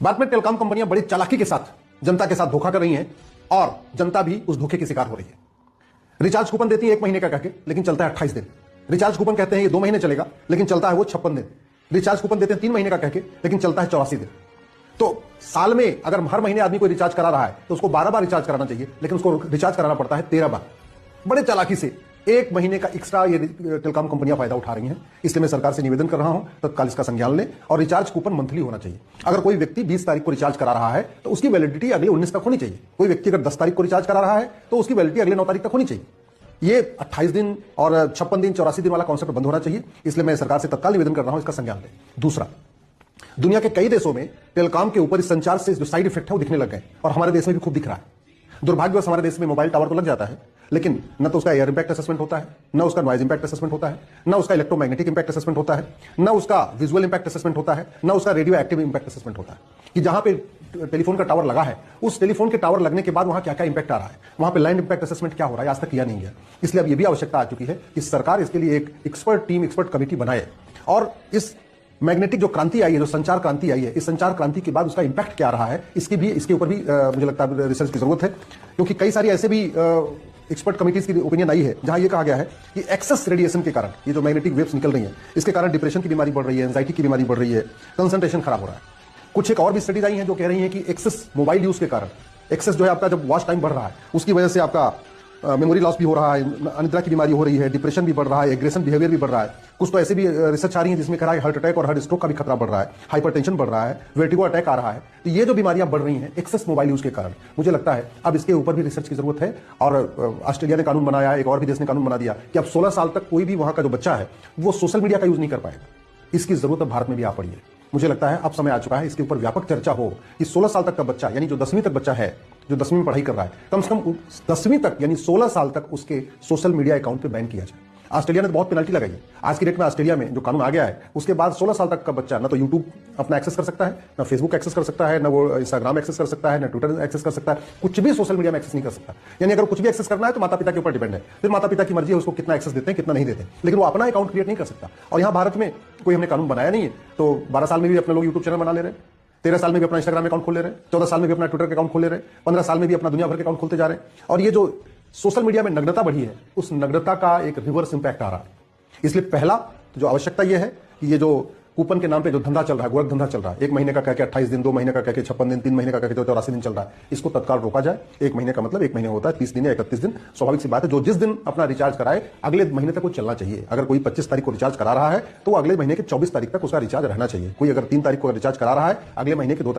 बाद में टेलीकॉम कंपनियां बड़ी चालाकी के साथ जनता के साथ धोखा कर रही हैं और जनता भी उस धोखे की शिकार हो रही है। रिचार्ज कूपन देती है 1 महीने का कहके, लेकिन चलता है 28 दिन। रिचार्ज कूपन कहते हैं ये 2 महीने चलेगा, लेकिन चलता है वो 56 दिन। रिचार्ज कूपन देते हैं 3 महीने का कहके, लेकिन चलता है 84 दिन। तो साल में अगर हर महीने आदमी कोई रिचार्ज करा रहा है तो उसको 12 बार रिचार्ज कराना चाहिए, लेकिन उसको रिचार्ज कराना पड़ता है 13 बार। बड़े चालाकी से 1 महीने का एक्स्ट्रा ये टेलीकॉम कंपनियां फायदा उठा रही हैं। इसलिए मैं सरकार से निवेदन कर रहा हूं तत्काल इसका संज्ञान लें और रिचार्ज कूपन मंथली होना चाहिए। अगर कोई व्यक्ति 20 तारीख को रिचार्ज करा रहा है तो उसकी वैलिडिटी अगले 19 तक होनी चाहिए। कोई व्यक्ति अगर 10 तारीख को रिचार्ज करा रहा है तो उसकी वैलिडिटी अगले 9 तारीख तक होनी चाहिए। ये 28 दिन और 56 दिन 84 दिन वाला कॉन्सेप्ट बंद होना चाहिए। इसलिए मैं सरकार से तत्काल निवेदन कर रहा हूं इसका संज्ञान लें। दूसरा, दुनिया के कई देशों में टेलीकॉम के ऊपर इस संचार से जो साइड इफेक्ट है वो दिखने लग गए और हमारे देश में भी खूब दिख रहा है। दुर्भाग्यवश हमारे देश में मोबाइल टावर तो लग जाता है, लेकिन न तो उसका एयर इंपैक्ट असेसमेंट होता है, न उसका नॉइज इंपैक्ट असेसमेंट होता है, न उसका इलेक्ट्रोमैग्नेटिक इंपैक्ट असेसमेंट होता है, न उसका विजुअल इंपैक्ट असेसमेंट होता है, न उसका रेडियो एक्टिव इंपैक्ट असेसमेंट होता है कि जहां पे टेलीफोन का टावर लगा है उस टेलीफोन के टावर लगने के बाद वहां क्या क्या इंपैक्ट आ रहा है, वहां पे लैंड इंपैक्ट असेसमेंट क्या हो रहा है, आज तक किया नहीं गया। इसलिए अब यह भी आवश्यकता आ चुकी है कि सरकार इसके लिए एक एक्सपर्ट टीम, एक्सपर्ट कमेटी बनाए और इस मैग्नेटिक जो क्रांति आई है, जो संचार क्रांति आई है, इस संचार क्रांति के बाद उसका इंपैक्ट क्या रहा है, इसके ऊपर भी मुझे लगता है रिसर्च की जरूरत है। क्योंकि कई सारी ऐसे भी एक्सपर्ट कमिटीज की ओपिनियन आई है जहां ये कहा गया है कि एक्सेस रेडिएशन के कारण ये जो मैग्नेटिक वेव्स निकल रही हैं इसके कारण डिप्रेशन की बीमारी बढ़ रही है, एंजाइटी की बीमारी बढ़ रही है, कंसंट्रेशन खराब हो रहा है। कुछ एक और भी स्टडीज आई हैं जो कह रही हैं कि एक्सेस मोबाइल यूज के कारण, एक्सेस जो है आपका जब वॉच टाइम बढ़ रहा है उसकी वजह से आपका मेमोरी लॉस भी हो रहा है, अनिद्रा की बीमारी हो रही है, डिप्रेशन भी बढ़ रहा है, एग्रेशन बिहेवियर भी बढ़ रहा है। कुछ तो ऐसे भी रिसर्च आ रही है जिसमें कह रहा है हार्ट अटैक और हार्ट स्ट्रोक का भी खतरा बढ़ रहा है, हाइपरटेंशन बढ़ रहा है, वर्टिगो अटैक आ रहा है। तो ये जो बीमारियां बढ़ रही हैं एक्सेस मोबाइल यूज के कारण, मुझे लगता है अब इसके ऊपर भी रिसर्च की जरूरत है। और ऑस्ट्रेलिया ने कानून बनाया, एक और भी देश ने कानून बना दिया कि अब 16 साल तक कोई भी वहां का जो बच्चा है वो सोशल मीडिया का यूज नहीं कर पाएगा। इसकी जरूरत अब भारत में भी आ पड़ी है। मुझे लगता है अब समय आ चुका है इसके ऊपर व्यापक चर्चा हो कि 16 साल तक का बच्चा, यानी जो 10वीं तक बच्चा है, जो 10वीं में पढ़ाई कर रहा है, कम से कम 10वीं तक यानी 16 साल तक उसके सोशल मीडिया अकाउंट पे बैन किया जाए। ऑस्ट्रेलिया ने तो बहुत पेनल्टी लगाई है। आज की डेट में ऑस्ट्रेलिया में जो कानून आ गया है उसके बाद 16 साल तक का बच्चा ना तो यूट्यूब अपना एक्सेस कर सकता है, ना फेसबुक एक्सेस कर सकता है, ना वो इंस्टाग्राम एक्सेस कर सकता है, ना ट्विटर एक्सेस कर सकता है, कुछ भी सोशल मीडिया में एक्सेस नहीं कर सकता। यानी अगर कुछ भी एक्सेस करना है तो माता पिता के ऊपर डिपेंड है, फिर माता पिता की मर्जी है उसको कितना एक्सेस देते हैं कितना नहीं देते, लेकिन वो अपना अकाउंट क्रिएट नहीं कर सकता। और यहाँ भारत में कोई हमने कानून बनाया नहीं है, तो 12 साल में भी अपने लोग यूट्यूब चैनल बना ले रहे हैं, 13 साल में भी अपना इंस्टाग्राम अकाउंट खोल ले रहे हैं, 14 साल में भी अपना ट्विटर अकाउंट खोल ले रहे हैं, 15 साल में भी अपना दुनिया भर के अकाउंट खोलते जा रहे हैं। और ये जो सोशल मीडिया में नग्नता बढ़ी है उस नग्नता का एक रिवर्स इंपैक्ट आ रहा है। इसलिए पहला तो जो आवश्यकता यह है कि ये जो कूपन के नाम पे जो धंधा चल रहा है, गोरख धंधा चल रहा है, 1 महीने का कह के 28 दिन, 2 महीने का कह के 56 दिन, 3 महीने का कह के 84 दिन चल रहा है, इसको तत्काल रोका जाए। 1 महीने का मतलब 1 महीने होता है 30 दिन या 31 दिन। स्वाभाविक सी बात है, जो जिस दिन अपना रिचार्ज कराए अगले महीने तक वो चलना चाहिए। अगर कोई 25 तारीख को रिचार्ज करा रहा है तो अगले महीने के 24 तारीख तक उसका रिचार्ज रहना चाहिए। कोई अगर 3 तारीख को रिचार्ज करा रहा है अगले महीने के 2